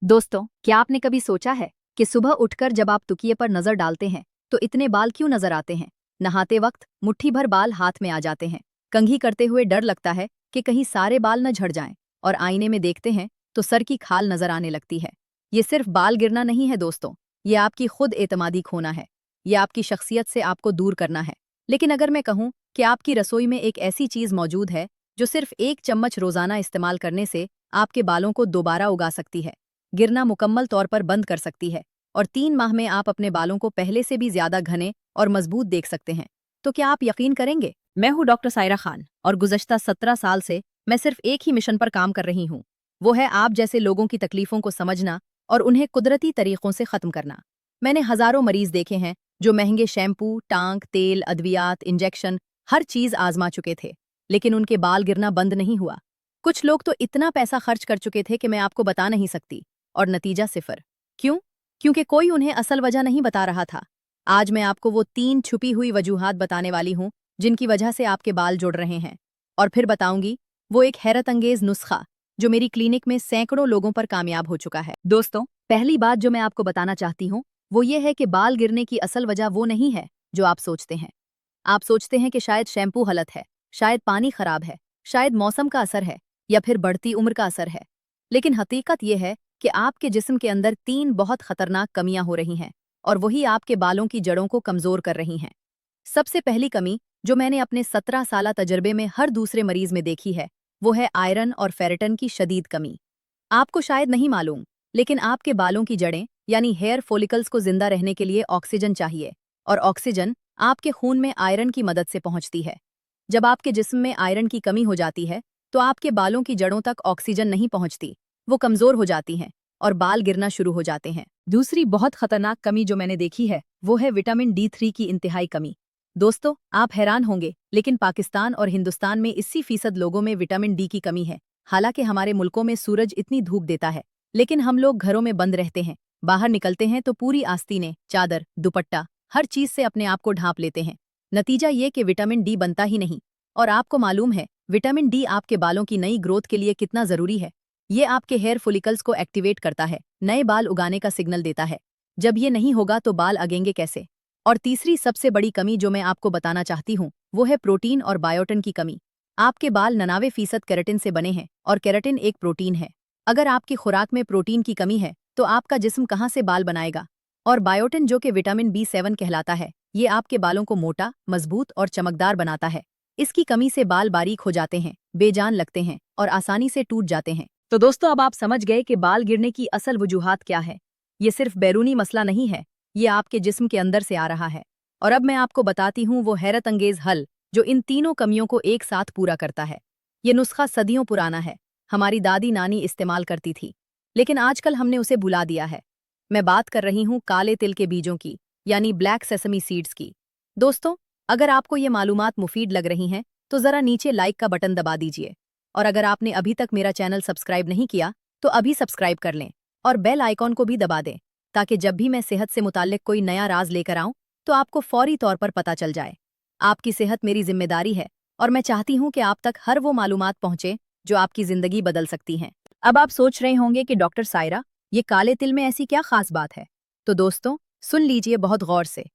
दोस्तों, क्या आपने कभी सोचा है कि सुबह उठकर जब आप तकिए पर नजर डालते हैं तो इतने बाल क्यों नजर आते हैं? नहाते वक्त मुट्ठी भर बाल हाथ में आ जाते हैं। कंघी करते हुए डर लगता है कि कहीं सारे बाल न झड़ जाएं, और आईने में देखते हैं तो सर की खाल नजर आने लगती है। ये सिर्फ बाल गिरना नहीं है दोस्तों, ये आपकी खुद एतमादी खोना है। ये आपकी शख्सियत से आपको दूर करना है। लेकिन अगर मैं कहूँ कि आपकी रसोई में एक ऐसी चीज मौजूद है जो सिर्फ एक चम्मच रोजाना इस्तेमाल करने से आपके बालों को दोबारा उगा सकती है, गिरना मुकम्मल तौर पर बंद कर सकती है, और 3 माह में आप अपने बालों को पहले से भी ज्यादा घने और मजबूत देख सकते हैं, तो क्या आप यकीन करेंगे? मैं हूं डॉक्टर सायरा खान, और गुज़श्ता 17 साल से मैं सिर्फ एक ही मिशन पर काम कर रही हूं। वो है आप जैसे लोगों की तकलीफों को समझना और उन्हें कुदरती तरीकों से खत्म करना। मैंने हजारों मरीज देखे हैं जो महंगे शैम्पू, टांक, तेल, अद्वियात, इंजेक्शन, हर चीज आजमा चुके थे, लेकिन उनके बाल गिरना बंद नहीं हुआ। कुछ लोग तो इतना पैसा खर्च कर चुके थे कि मैं आपको बता नहीं सकती, और नतीजा सिफर। क्यों? क्योंकि कोई उन्हें असल वजह नहीं बता रहा था। आज मैं आपको वो 3 छुपी हुई वजूहात बताने वाली हूं जिनकी वजह से आपके बाल जुड़ रहे हैं, और फिर बताऊंगी वो एक हैरत अंगेज नुस्खा जो मेरी क्लिनिक में सैकड़ों लोगों पर कामयाब हो चुका है। दोस्तों, पहली बात जो मैं आपको बताना चाहती हूँ वो ये है कि बाल गिरने की असल वजह वो नहीं है जो आप सोचते हैं। आप सोचते हैं कि शायद शैम्पू गलत है, शायद पानी खराब है, शायद मौसम का असर है, या फिर बढ़ती उम्र का असर है। लेकिन हकीकत यह है कि आपके जिस्म के अंदर 3 बहुत खतरनाक कमियां हो रही हैं, और वही आपके बालों की जड़ों को कमजोर कर रही हैं। सबसे पहली कमी जो मैंने अपने 17 साला तजर्बे में हर दूसरे मरीज में देखी है, वो है आयरन और फेरेटन की शदीद कमी। आपको शायद नहीं मालूम, लेकिन आपके बालों की जड़ें यानी हेयर फॉलिकल्स को जिंदा रहने के लिए ऑक्सीजन चाहिए, और ऑक्सीजन आपके खून में आयरन की मदद से पहुंचती है। जब आपके जिस्म में आयरन की कमी हो जाती है तो आपके बालों की जड़ों तक ऑक्सीजन नहीं पहुंचती, वो कमजोर हो जाती हैं और बाल गिरना शुरू हो जाते हैं। दूसरी बहुत खतरनाक कमी जो मैंने देखी है वो है विटामिन D3 की इंतहाई कमी। दोस्तों, आप हैरान होंगे, लेकिन पाकिस्तान और हिंदुस्तान में 80% लोगों में विटामिन डी की कमी है। हालांकि हमारे मुल्कों में सूरज इतनी धूप देता है, लेकिन हम लोग घरों में बंद रहते हैं। बाहर निकलते हैं तो पूरी आस्तीनें, चादर, दुपट्टा, हर चीज से अपने आप को ढांप लेते हैं। नतीजा ये कि विटामिन डी बनता ही नहीं। और आपको मालूम है विटामिन डी आपके बालों की नई ग्रोथ के लिए कितना जरूरी है? ये आपके हेयर फॉलिकल्स को एक्टिवेट करता है, नए बाल उगाने का सिग्नल देता है। जब ये नहीं होगा तो बाल अगेंगे कैसे? और तीसरी सबसे बड़ी कमी जो मैं आपको बताना चाहती हूँ वो है प्रोटीन और बायोटिन की कमी। आपके बाल 99% केराटिन से बने हैं, और केराटिन एक प्रोटीन है। अगर आपकी खुराक में प्रोटीन की कमी है तो आपका जिस्म कहाँ से बाल बनाएगा? और बायोटिन जो कि विटामिन B7 कहलाता है, ये आपके बालों को मोटा, मजबूत और चमकदार बनाता है। इसकी कमी से बाल बारीक हो जाते हैं, बेजान लगते हैं और आसानी से टूट जाते हैं। तो दोस्तों, अब आप समझ गए कि बाल गिरने की असल वजूहात क्या है। ये सिर्फ बैरूनी मसला नहीं है, ये आपके जिस्म के अंदर से आ रहा है। और अब मैं आपको बताती हूँ वो हैरत अंगेज हल जो इन तीनों कमियों को एक साथ पूरा करता है। ये नुस्खा सदियों पुराना है, हमारी दादी नानी इस्तेमाल करती थी, लेकिन आजकल हमने उसे भुला दिया है। मैं बात कर रही हूँ काले तिल के बीजों की, यानी ब्लैक सेसमी सीड्स की। दोस्तों, अगर आपको ये मालूमात मुफीद लग रही हैं तो ज़रा नीचे लाइक का बटन दबा दीजिए, और अगर आपने अभी तक मेरा चैनल सब्सक्राइब नहीं किया तो अभी सब्सक्राइब कर लें, और बेल आइकॉन को भी दबा दें, ताकि जब भी मैं सेहत से मुताल्लिक कोई नया राज लेकर आऊं तो आपको फौरी तौर पर पता चल जाए। आपकी सेहत मेरी जिम्मेदारी है, और मैं चाहती हूं कि आप तक हर वो मालूमात पहुंचे जो आपकी जिंदगी बदल सकती हैं। अब आप सोच रहे होंगे कि डॉक्टर सायरा, ये काले तिल में ऐसी क्या खास बात है? तो दोस्तों, सुन लीजिए बहुत गौर से।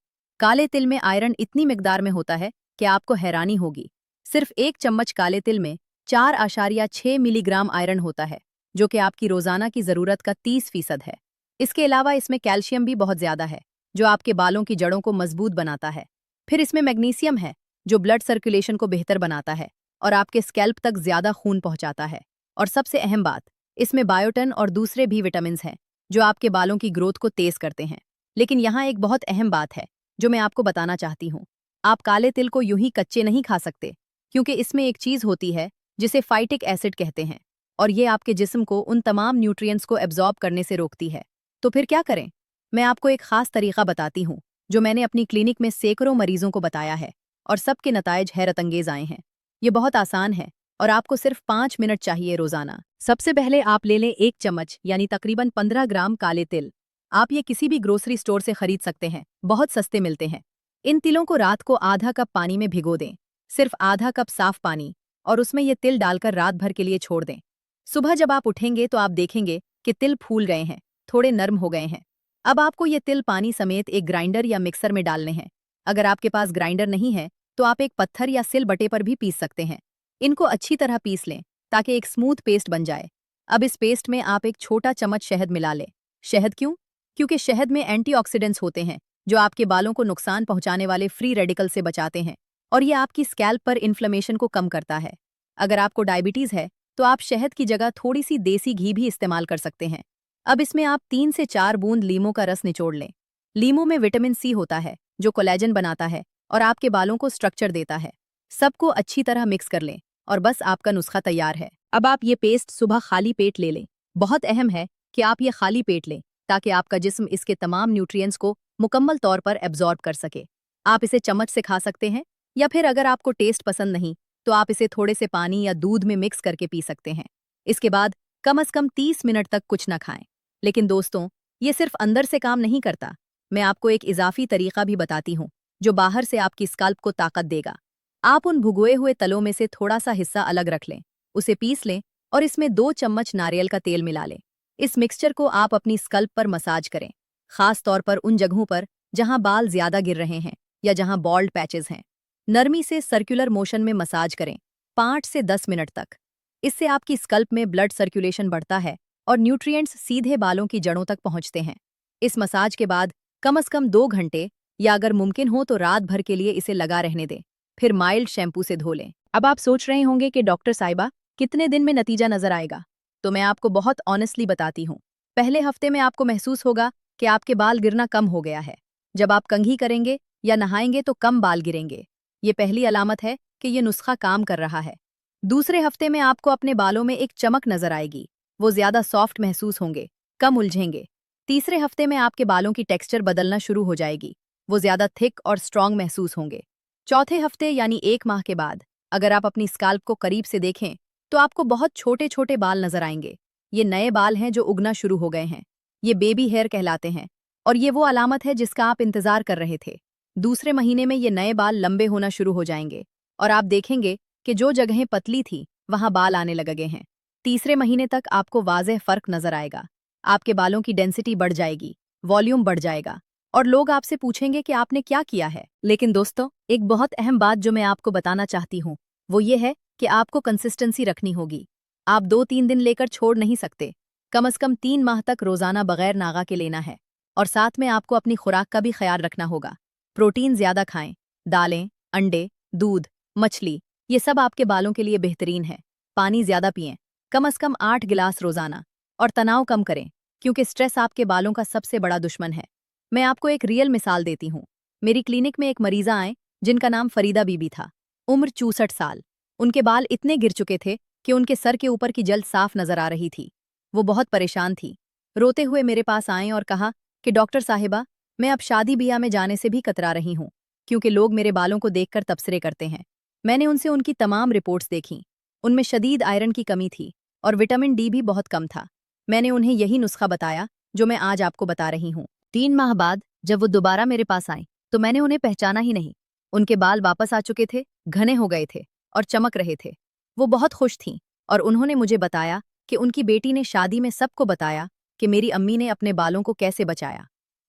काले तिल में आयरन इतनी मिकदार में होता है कि आपको हैरानी होगी। सिर्फ 1 चम्मच काले तिल में 4.6 मिलीग्राम आयरन होता है, जो कि आपकी रोजाना की जरूरत का 30% है। इसके अलावा इसमें कैल्शियम भी बहुत ज्यादा है, जो आपके बालों की जड़ों को मजबूत बनाता है। फिर इसमें मैग्नीशियम है, जो ब्लड सर्कुलेशन को बेहतर बनाता है और आपके स्कैल्प तक ज्यादा खून पहुंचाता है। और सबसे अहम बात, इसमें बायोटिन और दूसरे भी विटामिन हैं जो आपके बालों की ग्रोथ को तेज करते हैं। लेकिन यहाँ एक बहुत अहम बात है जो मैं आपको बताना चाहती हूँ। आप काले तिल को यूं ही कच्चे नहीं खा सकते, क्योंकि इसमें एक चीज होती है जिसे फाइटिक एसिड कहते हैं, और ये आपके जिस्म को उन तमाम न्यूट्रिएंट्स को एब्जॉर्ब करने से रोकती है। तो फिर क्या करें? मैं आपको एक खास तरीका बताती हूँ जो मैंने अपनी क्लिनिक में सैकड़ों मरीजों को बताया है, और सबके नताइज हैरत अंगेज आए हैं। ये बहुत आसान है, और आपको सिर्फ 5 मिनट चाहिए रोजाना। सबसे पहले आप ले लें 1 चम्मच यानी तकरीबन 15 ग्राम काले तिल। आप ये किसी भी ग्रोसरी स्टोर से खरीद सकते हैं, बहुत सस्ते मिलते हैं। इन तिलों को रात को आधा कप पानी में भिगो दें, सिर्फ आधा कप साफ पानी, और उसमें ये तिल डालकर रात भर के लिए छोड़ दें। सुबह जब आप उठेंगे तो आप देखेंगे कि तिल फूल गए हैं, थोड़े नर्म हो गए हैं। अब आपको ये तिल पानी समेत एक ग्राइंडर या मिक्सर में डालने हैं। अगर आपके पास ग्राइंडर नहीं है तो आप एक पत्थर या सिल बटे पर भी पीस सकते हैं। इनको अच्छी तरह पीस लें ताकि एक स्मूथ पेस्ट बन जाए। अब इस पेस्ट में आप एक छोटा चम्मच शहद मिला लें। शहद क्यों? क्योंकि शहद में एंटीऑक्सीडेंट्स होते हैं जो आपके बालों को नुकसान पहुंचाने वाले फ्री रेडिकल से बचाते हैं और ये आपकी स्कैल्प पर इन्फ्लेमेशन को कम करता है। अगर आपको डायबिटीज है तो आप शहद की जगह थोड़ी सी देसी घी भी इस्तेमाल कर सकते हैं। अब इसमें आप 3 से 4 बूंद लीमू का रस निचोड़ लें। लीमू में विटामिन सी होता है जो कोलेजन बनाता है और आपके बालों को स्ट्रक्चर देता है। सबको अच्छी तरह मिक्स कर लें और बस आपका नुस्खा तैयार है। अब आप ये पेस्ट सुबह खाली पेट ले लें। बहुत अहम है कि आप ये खाली पेट लें ताकि आपका जिस्म इसके तमाम न्यूट्रिएंट्स को मुकम्मल तौर पर एब्जॉर्ब कर सके। आप इसे चम्मच से खा सकते हैं या फिर अगर आपको टेस्ट पसंद नहीं तो आप इसे थोड़े से पानी या दूध में मिक्स करके पी सकते हैं। इसके बाद कम से कम 30 मिनट तक कुछ न खाएं। लेकिन दोस्तों, ये सिर्फ अंदर से काम नहीं करता। मैं आपको एक इजाफी तरीका भी बताती हूँ जो बाहर से आपकी स्कल्प को ताकत देगा। आप उन भुगोए हुए तलों में से थोड़ा सा हिस्सा अलग रख लें, उसे पीस लें और इसमें 2 चम्मच नारियल का तेल मिला लें। इस मिक्सचर को आप अपनी स्कल्प पर मसाज करें, खास तौर पर उन जगहों पर जहां बाल ज्यादा गिर रहे हैं या जहां बॉल्ड पैचेस हैं। नरमी से सर्कुलर मोशन में मसाज करें 5 से 10 मिनट तक। इससे आपकी स्कल्प में ब्लड सर्कुलेशन बढ़ता है और न्यूट्रिएंट्स सीधे बालों की जड़ों तक पहुंचते हैं। इस मसाज के बाद कम से कम 2 घंटे या अगर मुमकिन हो तो रात भर के लिए इसे लगा रहने दें, फिर माइल्ड शैम्पू से धो लें। अब आप सोच रहे होंगे कि डॉक्टर साहिबा कितने दिन में नतीजा नजर आएगा? तो मैं आपको बहुत ऑनेस्टली बताती हूँ। पहले हफ्ते में आपको महसूस होगा कि आपके बाल गिरना कम हो गया है। जब आप कंघी करेंगे या नहाएंगे तो कम बाल गिरेंगे। ये पहली अलामत है कि ये नुस्खा काम कर रहा है। दूसरे हफ्ते में आपको अपने बालों में एक चमक नजर आएगी, वो ज्यादा सॉफ्ट महसूस होंगे, कम उलझेंगे। तीसरे हफ्ते में आपके बालों की टेक्सचर बदलना शुरू हो जाएगी, वो ज्यादा थिक और स्ट्रॉन्ग महसूस होंगे। चौथे हफ्ते यानी 1 माह के बाद अगर आप अपनी स्काल्प को करीब से देखें तो आपको बहुत छोटे छोटे बाल नजर आएंगे। ये नए बाल हैं जो उगना शुरू हो गए हैं। ये बेबी हेयर कहलाते हैं और ये वो अलामत है जिसका आप इंतजार कर रहे थे। दूसरे महीने में ये नए बाल लंबे होना शुरू हो जाएंगे और आप देखेंगे कि जो जगहें पतली थी वहां बाल आने लगे हैं। तीसरे महीने तक आपको वाज़ेह फर्क नजर आएगा। आपके बालों की डेंसिटी बढ़ जाएगी, वॉल्यूम बढ़ जाएगा और लोग आपसे पूछेंगे कि आपने क्या किया है। लेकिन दोस्तों, एक बहुत अहम बात जो मैं आपको बताना चाहती हूँ वो ये है कि आपको कंसिस्टेंसी रखनी होगी। आप 2-3 दिन लेकर छोड़ नहीं सकते। कम से कम 3 माह तक रोजाना बगैर नागा के लेना है और साथ में आपको अपनी खुराक का भी ख्याल रखना होगा। प्रोटीन ज्यादा खाएं, दालें, अंडे, दूध, मछली, ये सब आपके बालों के लिए बेहतरीन है। पानी ज्यादा पिएं, कम से कम 8 गिलास रोजाना। और तनाव कम करें क्योंकि स्ट्रेस आपके बालों का सबसे बड़ा दुश्मन है। मैं आपको एक रियल मिसाल देती हूँ। मेरी क्लिनिक में एक मरीजा आए जिनका नाम फरीदा बीबी था। उम्र 64 साल। उनके बाल इतने गिर चुके थे कि उनके सर के ऊपर की जल्द साफ नजर आ रही थी। वो बहुत परेशान थी। रोते हुए मेरे पास आए और कहा कि डॉक्टर साहिबा, मैं अब शादी ब्याह में जाने से भी कतरा रही हूँ क्योंकि लोग मेरे बालों को देखकर तबसरे करते हैं। मैंने उनसे उनकी तमाम रिपोर्ट्स देखीं। उनमें शदीद आयरन की कमी थी और विटामिन डी भी बहुत कम था। मैंने उन्हें यही नुस्खा बताया जो मैं आज आपको बता रही हूँ। 3 माह बाद जब वो दोबारा मेरे पास आए तो मैंने उन्हें पहचाना ही नहीं। उनके बाल वापस आ चुके थे, घने हो गए थे और चमक रहे थे। वो बहुत खुश थीं और उन्होंने मुझे बताया कि उनकी बेटी ने शादी में सबको बताया कि मेरी अम्मी ने अपने बालों को कैसे बचाया।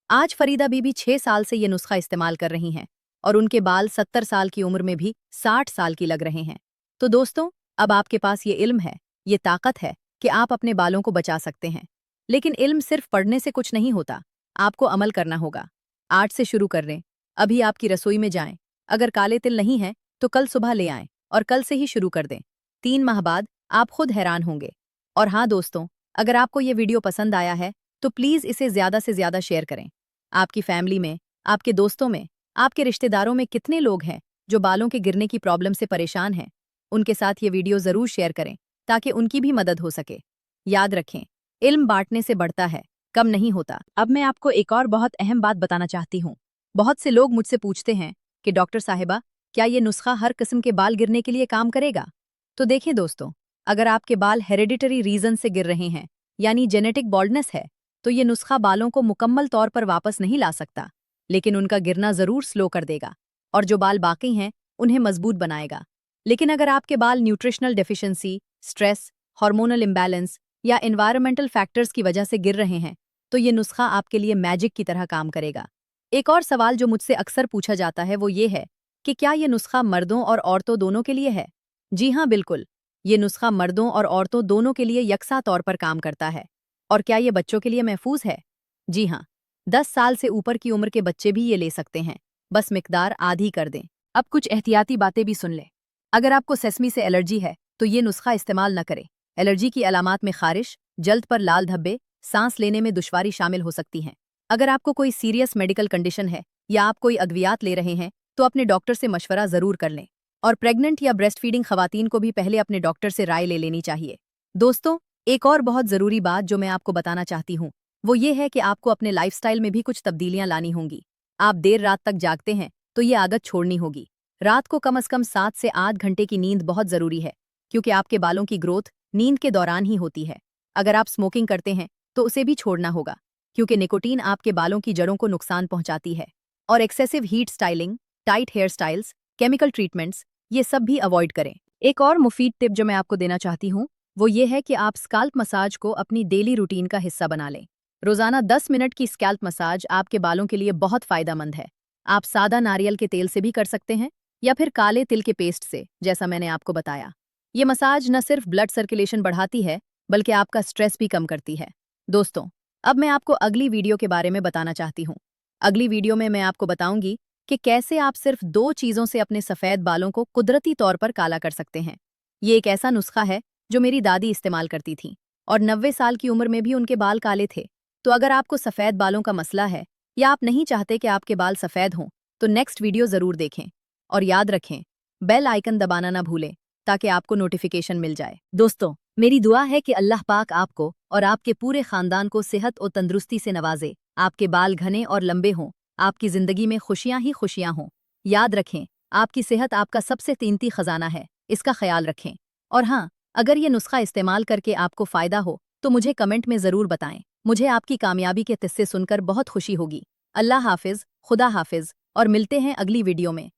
आज फरीदा बीबी 6 साल से ये नुस्खा इस्तेमाल कर रही हैं और उनके बाल 70 साल की उम्र में भी 60 साल की लग रहे हैं। तो दोस्तों, अब आपके पास ये इल्म है, ये ताकत है कि आप अपने बालों को बचा सकते हैं। लेकिन इल्म सिर्फ पढ़ने से कुछ नहीं होता, आपको अमल करना होगा। आज से शुरू कर लें। अभी आपकी रसोई में जाएं। अगर काले तिल नहीं है तो कल सुबह ले आएं और कल से ही शुरू कर दें। 3 माह बाद आप खुद हैरान होंगे। और हाँ दोस्तों, अगर आपको ये वीडियो पसंद आया है तो प्लीज़ इसे ज़्यादा से ज़्यादा शेयर करें। आपकी फैमिली में, आपके दोस्तों में, आपके रिश्तेदारों में कितने लोग हैं जो बालों के गिरने की प्रॉब्लम से परेशान हैं? उनके साथ ये वीडियो ज़रूर शेयर करें ताकि उनकी भी मदद हो सके। याद रखें, इल्म बांटने से बढ़ता है, कम नहीं होता। अब मैं आपको एक और बहुत अहम बात बताना चाहती हूँ। बहुत से लोग मुझसे पूछते हैं कि डॉक्टर साहिबा, क्या ये नुस्खा हर किस्म के बाल गिरने के लिए काम करेगा? तो देखिए दोस्तों, अगर आपके बाल हेरिडिटरी रीजन से गिर रहे हैं यानी जेनेटिक बॉल्डनेस है तो ये नुस्खा बालों को मुकम्मल तौर पर वापस नहीं ला सकता, लेकिन उनका गिरना जरूर स्लो कर देगा और जो बाल बाकी हैं उन्हें मजबूत बनाएगा। लेकिन अगर आपके बाल nutritional deficiency, stress, hormonal imbalance या एनवायरमेंटल फैक्टर्स की वजह से गिर रहे हैं, तो ये नुस्खा आपके लिए मैजिक की तरह काम करेगा। एक और सवाल जो मुझसे अक्सर पूछा जाता है वो ये है कि क्या ये नुस्खा मर्दों और औरतों दोनों के लिए है? जी हाँ, बिल्कुल। ये नुस्खा मर्दों और औरतों दोनों के लिए यकसा तौर पर काम करता है। और क्या ये बच्चों के लिए महफूज है? जी हाँ, 10 साल से ऊपर की उम्र के बच्चे भी ये ले सकते हैं, बस मिकदार आधी कर दें। अब कुछ एहतियाती बातें भी सुन लें। अगर आपको सेसमी से एलर्जी है तो ये नुस्खा इस्तेमाल न करें। एलर्जी की अलामात में खारिश, जल्द पर लाल धब्बे, सांस लेने में दुश्वारी शामिल हो सकती हैं। अगर आपको कोई सीरियस मेडिकल कंडीशन है या आप कोई अद्वियात ले रहे हैं तो अपने डॉक्टर से मशवरा ज़रूर कर लें। और प्रेग्नेंट या ब्रेस्ट फीडिंग खवातीन को भी पहले अपने डॉक्टर से राय ले लेनी चाहिए। दोस्तों, एक और बहुत ज़रूरी बात जो मैं आपको बताना चाहती हूँ वो ये है कि आपको अपने लाइफस्टाइल में भी कुछ तब्दीलियां लानी होंगी। आप देर रात तक जागते हैं तो ये आदत छोड़नी होगी। रात को कम से कम 7 से 8 घंटे की नींद बहुत ज़रूरी है, क्योंकि आपके बालों की ग्रोथ नींद के दौरान ही होती है। अगर आप स्मोकिंग करते हैं तो उसे भी छोड़ना होगा, क्योंकि निकोटीन आपके बालों की जड़ों को नुकसान पहुंचाती है। और excessive heat styling, tight hair styles, chemical treatments, ये सब भी अवॉइड करें। एक और मुफीद टिप जो मैं आपको देना चाहती हूँ वो ये है कि आप स्कैल्प मसाज को अपनी डेली रूटीन का हिस्सा बना लें। रोजाना 10 मिनट की स्कैल्प मसाज आपके बालों के लिए बहुत फायदेमंद है। आप सादा नारियल के तेल से भी कर सकते हैं या फिर काले तिल के पेस्ट से, जैसा मैंने आपको बताया। ये मसाज न सिर्फ ब्लड सर्कुलेशन बढ़ाती है बल्कि आपका स्ट्रेस भी कम करती है। दोस्तों, अब मैं आपको अगली वीडियो के बारे में बताना चाहती हूँ। अगली वीडियो में मैं आपको बताऊंगी कि कैसे आप सिर्फ 2 चीज़ों से अपने सफ़ेद बालों को कुदरती तौर पर काला कर सकते हैं। ये एक ऐसा नुस्खा है जो मेरी दादी इस्तेमाल करती थी और 90 साल की उम्र में भी उनके बाल काले थे। तो अगर आपको सफ़ेद बालों का मसला है या आप नहीं चाहते कि आपके बाल सफ़ेद हों, तो नेक्स्ट वीडियो ज़रूर देखें। और याद रखें, बेल आइकन दबाना ना भूलें ताकि आपको नोटिफिकेशन मिल जाए। दोस्तों, मेरी दुआ है कि अल्लाह पाक आपको और आपके पूरे खानदान को सेहत और तंदुरुस्ती से नवाजे, आपके बाल घने और लंबे हों, आपकी ज़िंदगी में खुशियां ही खुशियां हों। याद रखें, आपकी सेहत आपका सबसे कीमती खजाना है, इसका ख्याल रखें। और हाँ, अगर ये नुस्खा इस्तेमाल करके आपको फ़ायदा हो तो मुझे कमेंट में ज़रूर बताएं। मुझे आपकी कामयाबी के किस्से सुनकर बहुत खुशी होगी। अल्लाह हाफिज़, खुदा हाफिज़, और मिलते हैं अगली वीडियो में।